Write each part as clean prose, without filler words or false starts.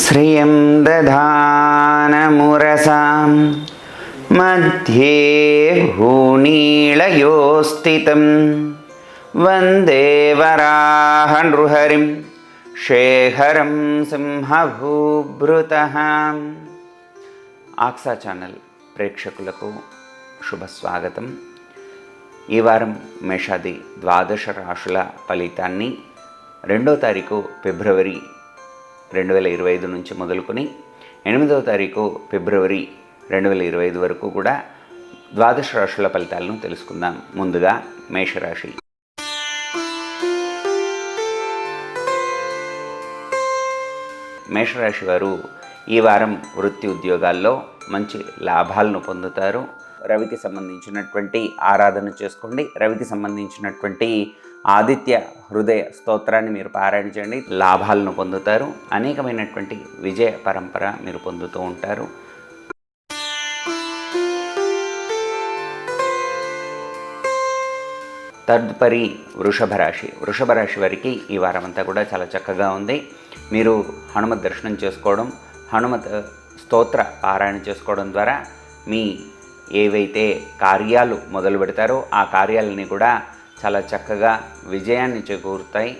श्रियं दधानमुरसां मध्ये हूणीळयोस्थितं वन्दे वराहनृहरिं शेखरं సింహభూభృతః. ఆక్సా ఛానల్ ప్రేక్షకులకు శుభస్వాగతం. ఈ వారం మేషాది ద్వాదశ రాశుల ఫలితాన్ని 2వ తారీఖు ఫిబ్రవరి 2025 నుంచి మొదలుకొని 8వ తారీఖు ఫిబ్రవరి 2025 వరకు కూడా ద్వాదశ రాశుల ఫలితాలను తెలుసుకుందాం. ముందుగా మేషరాశి. మేషరాశి వారు ఈ వారం వృత్తి ఉద్యోగాల్లో మంచి లాభాలను పొందుతారు. రవికి సంబంధించినటువంటి ఆరాధన చేసుకోండి. రవికి సంబంధించినటువంటి ఆదిత్య హృదయ స్తోత్రాన్ని మీరు పారాయణ చేయండి. లాభాలను పొందుతారు. అనేకమైనటువంటి విజయ పరంపర మీరు పొందుతూ ఉంటారు. తదుపరి వృషభ రాశి. వృషభ రాశి వారికి ఈ వారం అంతా కూడా చాలా చక్కగా ఉంది. మీరు హనుమత్ దర్శనం చేసుకోవడం, హనుమత్ స్తోత్ర పారాయణ చేసుకోవడం ద్వారా మీ ఏవైతే కార్యాలు మొదలు పెడతారో ఆ కార్యాలని కూడా చాలా చక్కగా విజయాన్ని చేకూరుతాయి.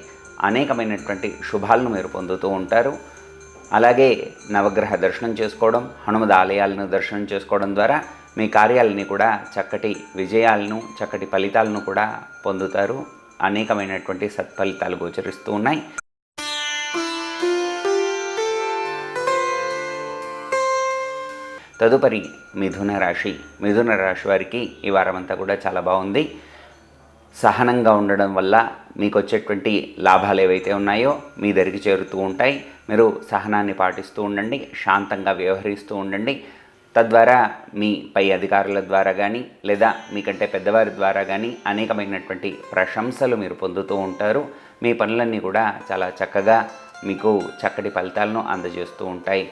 అనేకమైనటువంటి శుభాలను మీరు పొందుతూ ఉంటారు. అలాగే నవగ్రహ దర్శనం చేసుకోవడం, హనుమద్ ఆలయాలను దర్శనం చేసుకోవడం ద్వారా మీ కార్యాలని కూడా చక్కటి విజయాలను, చక్కటి ఫలితాలను కూడా పొందుతారు. అనేకమైనటువంటి సత్ఫలితాలు గోచరిస్తూ ఉన్నాయి. తదుపరి మిథున రాశి. మిథున రాశి వారికి ఈ వారం అంతా కూడా చాలా బాగుంది. సహనంగా ఉండడం వల్ల మీకు వచ్చేటువంటి లాభాలు ఏవైతే ఉన్నాయో మీ దగ్గరికి చేరుతూ ఉంటాయి. మీరు సహనాన్ని పాటిస్తూ ఉండండి, శాంతంగా వ్యవహరిస్తూ ఉండండి. తద్వారా మీ పై అధికారుల ద్వారా కానీ లేదా మీకంటే పెద్దవారి ద్వారా కానీ అనేకమైనటువంటి ప్రశంసలు మీరు పొందుతూ ఉంటారు. మీ పనులన్నీ కూడా చాలా చక్కగా మీకు చక్కటి ఫలితాలను అందజేస్తూ ఉంటాయి.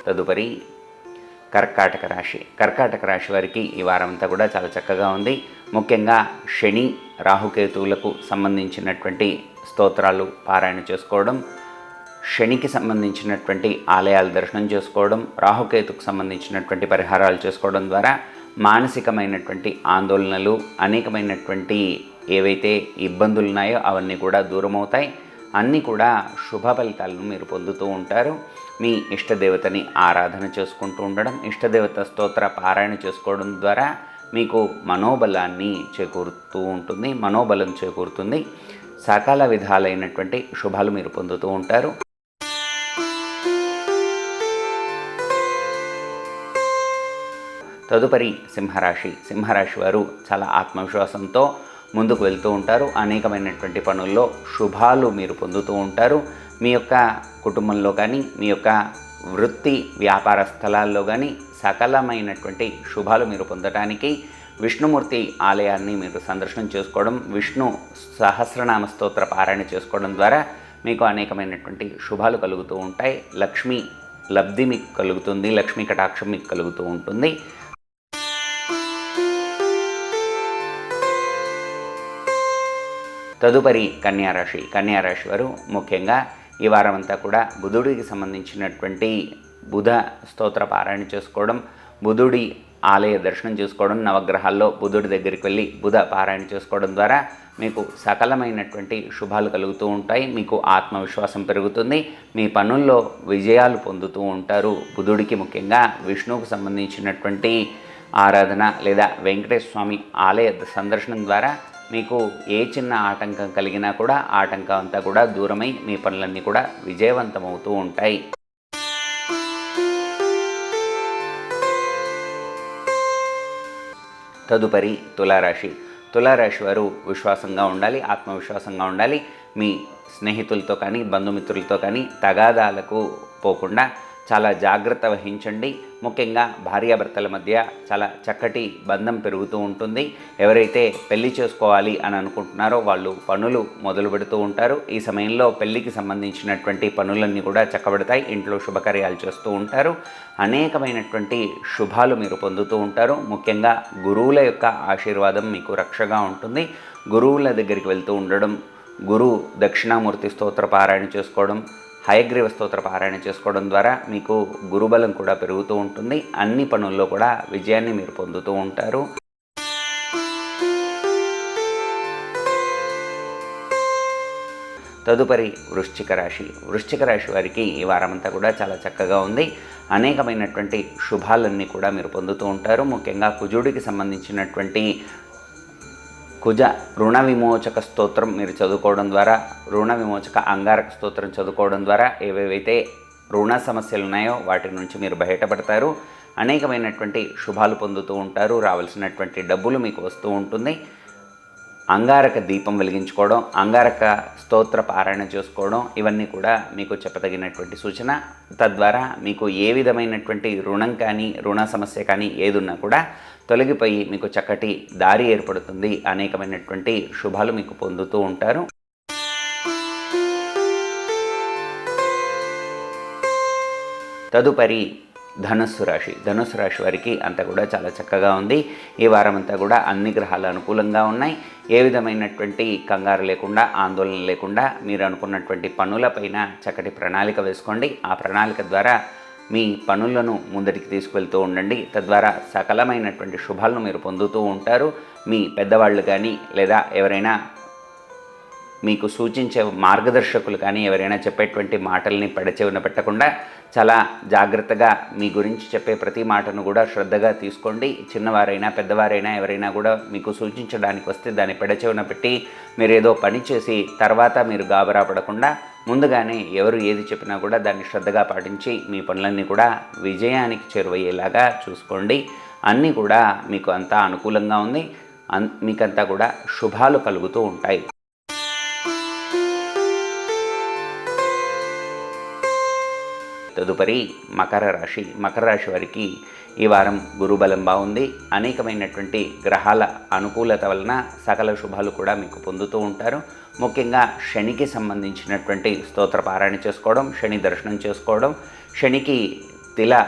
తదుపరి కర్కాటక రాశి. కర్కాటక రాశి వారికి ఈ వారం అంతా కూడా చాలా చక్కగా ఉంది. ముఖ్యంగా శని, రాహుకేతువులకు సంబంధించినటువంటి స్తోత్రాలు పారాయణ చేసుకోవడం, శనికి సంబంధించినటువంటి ఆలయాల దర్శనం చేసుకోవడం, రాహుకేతుకు సంబంధించినటువంటి పరిహారాలు చేసుకోవడం ద్వారా మానసికమైనటువంటి ఆందోళనలు, అనేకమైనటువంటి ఏవైతే ఇబ్బందులు ఉన్నాయో అవన్నీ కూడా దూరమవుతాయి. అన్నీ కూడా శుభ ఫలితాలను మీరు పొందుతూ ఉంటారు. మీ ఇష్టదేవతని ఆరాధన చేసుకుంటూ ఉండడం, ఇష్టదేవత స్తోత్ర పారాయణ చేసుకోవడం ద్వారా మీకు మనోబలాన్ని చేకూరుతూ ఉంటుంది, మనోబలం చేకూరుతుంది. సకల విధాలైనటువంటి శుభాలు మీరు పొందుతూ ఉంటారు. తదుపరి సింహరాశి. సింహరాశి వారు చాలా ఆత్మవిశ్వాసంతో ముందుకు వెళ్తూ ఉంటారు. అనేకమైనటువంటి పనుల్లో శుభాలు మీరు పొందుతూ ఉంటారు. మీ యొక్క కుటుంబంలో కానీ, మీ యొక్క వృత్తి వ్యాపార స్థలాల్లో కానీ సకలమైనటువంటి శుభాలు మీరు పొందడానికి విష్ణుమూర్తి ఆలయాన్ని మీరు సందర్శనం చేసుకోవడం, విష్ణు సహస్రనామ స్తోత్ర పారాయణ చేసుకోవడం ద్వారా మీకు అనేకమైనటువంటి శుభాలు కలుగుతూ ఉంటాయి. లక్ష్మీ లబ్ధి మీకు కలుగుతుంది, లక్ష్మీ కటాక్షం మీకు కలుగుతూ ఉంటుంది. తదుపరి కన్యారాశి. కన్యారాశి వారు ముఖ్యంగా ఈ వారం అంతా కూడా బుధుడికి సంబంధించినటువంటి బుధ స్తోత్ర పారాయణ చేసుకోవడం, బుధుడి ఆలయ దర్శనం చేసుకోవడం, నవగ్రహాల్లో బుధుడి దగ్గరికి వెళ్ళి బుధ పారాయణ చేసుకోవడం ద్వారా మీకు సకలమైనటువంటి శుభాలు కలుగుతూ ఉంటాయి. మీకు ఆత్మవిశ్వాసం పెరుగుతుంది. మీ పనుల్లో విజయాలు పొందుతూ ఉంటారు. బుధుడికి ముఖ్యంగా విష్ణువుకు సంబంధించినటువంటి ఆరాధన లేదా వెంకటేశ్వర స్వామి ఆలయ సందర్శనం ద్వారా మీకు ఏ చిన్న ఆటంకం కలిగినా కూడా ఆటంకం అంతా కూడా దూరమై మీ పనులన్నీ కూడా విజయవంతమవుతూ ఉంటాయి. తదుపరి తులారాశి. తులారాశి వారు విశ్వాసంగా ఉండాలి, ఆత్మవిశ్వాసంగా ఉండాలి. మీ స్నేహితులతో కానీ, బంధుమిత్రులతో కానీ తగాదాలకు పోకుండా చాలా జాగ్రత్త వహించండి. ముఖ్యంగా భార్యాభర్తల మధ్య చాలా చక్కటి బంధం పెరుగుతూ ఉంటుంది. ఎవరైతే పెళ్లి చేసుకోవాలి అని అనుకుంటున్నారో వాళ్ళు పనులు మొదలు పెడుతూ ఉంటారు. ఈ సమయంలో పెళ్లికి సంబంధించినటువంటి పనులన్నీ కూడా చక్కబడతాయి. ఇంట్లో శుభకార్యాలు చేస్తూ ఉంటారు. అనేకమైనటువంటి శుభాలు మీరు పొందుతూ ఉంటారు. ముఖ్యంగా గురువుల యొక్క ఆశీర్వాదం మీకు రక్షగా ఉంటుంది. గురువుల దగ్గరికి వెళ్తూ ఉండడం, గురు దక్షిణామూర్తి స్తోత్ర పారాయణ చేసుకోవడం, హయగ్రీవ స్తోత్ర పారాయణ చేసుకోవడం ద్వారా మీకు గురుబలం కూడా పెరుగుతూ ఉంటుంది. అన్ని పనుల్లో కూడా విజయాన్ని మీరు పొందుతూ ఉంటారు. తదుపరి వృశ్చిక రాశి. వృశ్చిక రాశి వారికి ఈ వారమంతా కూడా చాలా చక్కగా ఉంది. అనేకమైనటువంటి శుభాలన్నీ కూడా మీరు పొందుతూ ఉంటారు. ముఖ్యంగా కుజుడికి సంబంధించినటువంటి కుజ రుణ విమోచక స్తోత్రం మీరు చదువుకోవడం ద్వారా, రుణ విమోచక అంగారక స్తోత్రం చదువుకోవడం ద్వారా ఏవేవైతే రుణ సమస్యలు ఉన్నాయో వాటి నుంచి మీరు బయటపడతారు. అనేకమైనటువంటి శుభాలు పొందుతూ ఉంటారు. రావాల్సినటువంటి డబ్బులు మీకు వస్తూ ఉంటుంది. అంగారక దీపం వెలిగించుకోవడం, అంగారక స్తోత్ర పారాయణ చేసుకోవడం, ఇవన్నీ కూడా మీకు చెప్పదగినటువంటి సూచన. తద్వారా మీకు ఏ విధమైనటువంటి రుణం కానీ రుణ సమస్య కానీ ఏదున్నా కూడా తొలగిపోయి మీకు చక్కటి దారి ఏర్పడుతుంది. అనేకమైనటువంటి శుభాలు మీకు పొందుతూ ఉంటారు. తదుపరి ధనుస్సు రాశి. ధనుస్సు రాశి వారికి అంతా కూడా చాలా చక్కగా ఉంది. ఈ వారం అంతా కూడా అన్ని గ్రహాలు అనుకూలంగా ఉన్నాయి. ఏ విధమైనటువంటి కంగారు లేకుండా, ఆందోళన లేకుండా మీరు అనుకున్నటువంటి పనులపైన చక్కటి ప్రణాళిక వేసుకోండి. ఆ ప్రణాళిక ద్వారా మీ పనులను ముందటికి తీసుకువెళ్తూ ఉండండి. తద్వారా సకలమైనటువంటి శుభాలను మీరు పొందుతూ ఉంటారు. మీ పెద్దవాళ్ళు కానీ లేదా ఎవరైనా మీకు సూచించే మార్గదర్శకులు కానీ ఎవరైనా చెప్పేటువంటి మాటల్ని పెడచెవిన పెట్టకుండా చాలా జాగ్రత్తగా మీ గురించి చెప్పే ప్రతి మాటను కూడా శ్రద్ధగా తీసుకోండి. చిన్నవారైనా పెద్దవారైనా ఎవరైనా కూడా మీకు సూచించడానికి వస్తే దాన్ని పెడచెవిన పెట్టి మీరు ఏదో పని చేసి తర్వాత మీరు గాబరా పడకుండా ముందుగానే ఎవరు ఏది చెప్పినా కూడా దాన్ని శ్రద్ధగా పాటించి మీ పనులన్నీ కూడా విజయానికి చేరువయ్యేలాగా చూసుకోండి. అన్నీ కూడా మీకు అంతా అనుకూలంగా ఉంది. మీకంతా కూడా శుభాలు కలుగుతూ ఉంటాయి. తదుపరి మకర రాశి. మకర రాశి వారికి ఈ వారం గురుబలం బాగుంది. అనేకమైనటువంటి గ్రహాల అనుకూలత వలన సకల శుభాలు కూడా మీకు పొందుతూ ఉంటారు. ముఖ్యంగా శనికి సంబంధించినటువంటి స్తోత్ర పారాయణ చేసుకోవడం, శని దర్శనం చేసుకోవడం, శనికి తిల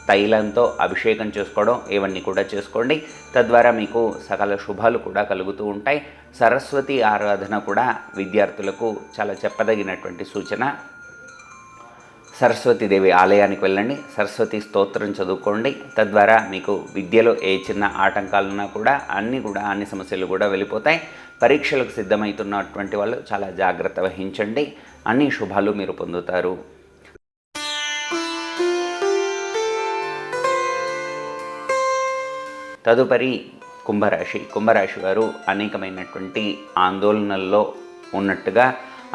తైలంతో అభిషేకం చేసుకోవడం, ఇవన్నీ కూడా చేసుకోండి. తద్వారా మీకు సకల శుభాలు కూడా కలుగుతూ ఉంటాయి. సరస్వతి ఆరాధన కూడా విద్యార్థులకు చాలా చెప్పదగినటువంటి సూచన. సరస్వతీదేవి ఆలయానికి వెళ్ళండి, సరస్వతి స్తోత్రం చదువుకోండి. తద్వారా మీకు విద్యలో ఏ చిన్న ఆటంకాలున్నా కూడా అన్ని సమస్యలు కూడా వెళ్ళిపోతాయి. పరీక్షలకు సిద్ధమవుతున్నటువంటి వాళ్ళు చాలా జాగ్రత్త వహించండి. అన్ని శుభాలు మీరు పొందుతారు. తదుపరి కుంభరాశి. కుంభరాశి వారు అనేకమైనటువంటి ఆందోళనల్లో ఉన్నట్టుగా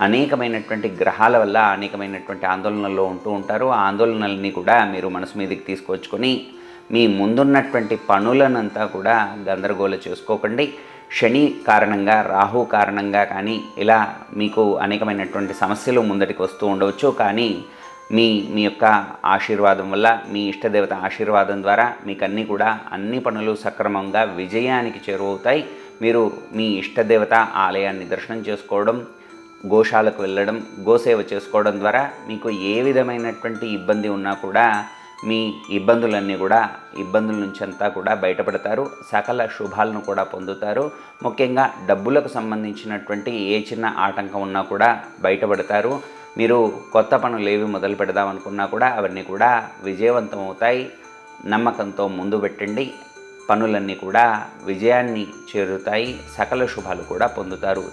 అనేకమైనటువంటి గ్రహాల వల్ల అనేకమైనటువంటి ఆందోళనల్లో ఉంటూ ఉంటారు. ఆ ఆందోళనల్ని కూడా మీరు మనసు మీదకి తీసుకొచ్చుకొని మీ ముందున్నటువంటి పనులనంతా కూడా గందరగోళ చేసుకోకండి. శని కారణంగా, రాహు కారణంగా కానీ ఇలా మీకు అనేకమైనటువంటి సమస్యలు ముందటికి వస్తూ ఉండవచ్చు. కానీ మీ యొక్క ఆశీర్వాదం వల్ల, మీ ఇష్టదేవత ఆశీర్వాదం ద్వారా మీకు అన్ని పనులు సక్రమంగా విజయానికి చేరువవుతాయి. మీరు మీ ఇష్టదేవత ఆలయాన్ని దర్శనం చేసుకోవడం, గోశాలకు వెళ్ళడం, గోసేవ చేసుకోవడం ద్వారా మీకు ఏ విధమైనటువంటి ఇబ్బంది ఉన్నా కూడా మీ ఇబ్బందుల నుంచి అంతా కూడా బయటపడతారు. సకల శుభాలను కూడా పొందుతారు. ముఖ్యంగా డబ్బులకు సంబంధించినటువంటి ఏ చిన్న ఆటంకం ఉన్నా కూడా బయటపడతారు. మీరు కొత్త పనులు ఏవి మొదలు పెడదామనుకున్నా కూడా అవన్నీ కూడా విజయవంతం అవుతాయి. నమ్మకంతో ముందు పెట్టండి. పనులన్నీ కూడా విజయాన్ని చేరుతాయి. సకల శుభాలు కూడా పొందుతారు.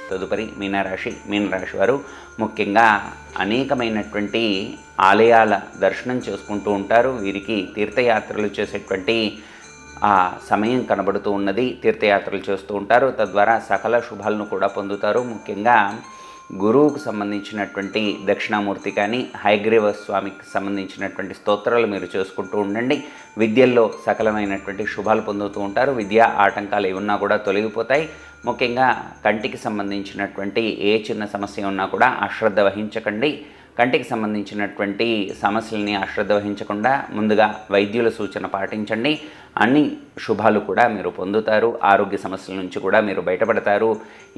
తదుపరి మీనరాశి. మీనరాశి వారు ముఖ్యంగా అనేకమైనటువంటి ఆలయాల దర్శనం చేసుకుంటూ ఉంటారు. వీరికి తీర్థయాత్రలు చేసేటువంటి సమయం కనబడుతూ ఉన్నది. తీర్థయాత్రలు చేస్తూ ఉంటారు. తద్వారా సకల శుభాలను కూడా పొందుతారు. ముఖ్యంగా గురువుకు సంబంధించినటువంటి దక్షిణామూర్తి కానీ, హయగ్రీవ స్వామికి సంబంధించినటువంటి స్తోత్రాలు మీరు చేసుకుంటూ ఉండండి. విద్యల్లో సకలమైనటువంటి శుభాలు పొందుతూ ఉంటారు. విద్యా ఆటంకాలు ఏమున్నా కూడా తొలగిపోతాయి. ముఖ్యంగా కంటికి సంబంధించినటువంటి ఏ చిన్న సమస్య ఉన్నా కూడా అశ్రద్ధ వహించకండి. కంటికి సంబంధించినటువంటి సమస్యల్ని అశ్రద్ధ వహించకుండా ముందుగా వైద్యుల సూచన పాటించండి. అన్ని శుభాలు కూడా మీరు పొందుతారు. ఆరోగ్య సమస్యల నుంచి కూడా మీరు బయటపడతారు.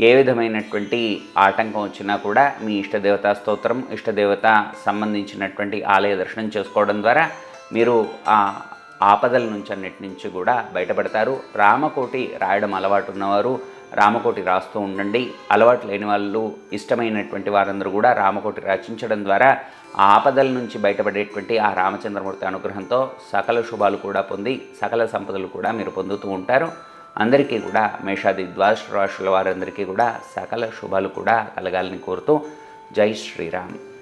ఏ విధమైనటువంటి ఆటంకం వచ్చినా కూడా మీ ఇష్టదేవతా స్తోత్రం, ఇష్టదేవత సంబంధించినటువంటి ఆలయ దర్శనం చేసుకోవడం ద్వారా మీరు ఆపదల నుంచి అన్నిటి నుంచి కూడా బయటపడతారు. రామకోటి రాయడం అలవాటు ఉన్నవారు రామకోటి రాస్తూ ఉండండి. అలవాటు లేని వాళ్ళు, ఇష్టమైనటువంటి వారందరూ కూడా రామకోటి రచించడం ద్వారా ఆపదల నుంచి బయటపడేటువంటి ఆ రామచంద్రమూర్తి అనుగ్రహంతో సకల శుభాలు కూడా పొంది సకల సంపదలు కూడా మీరు పొందుతూ ఉంటారు. అందరికీ కూడా మేషాది ద్వాదశ రాశుల వారందరికీ కూడా సకల శుభాలు కూడా కలగాలని కోరుతూ జై శ్రీరామ్.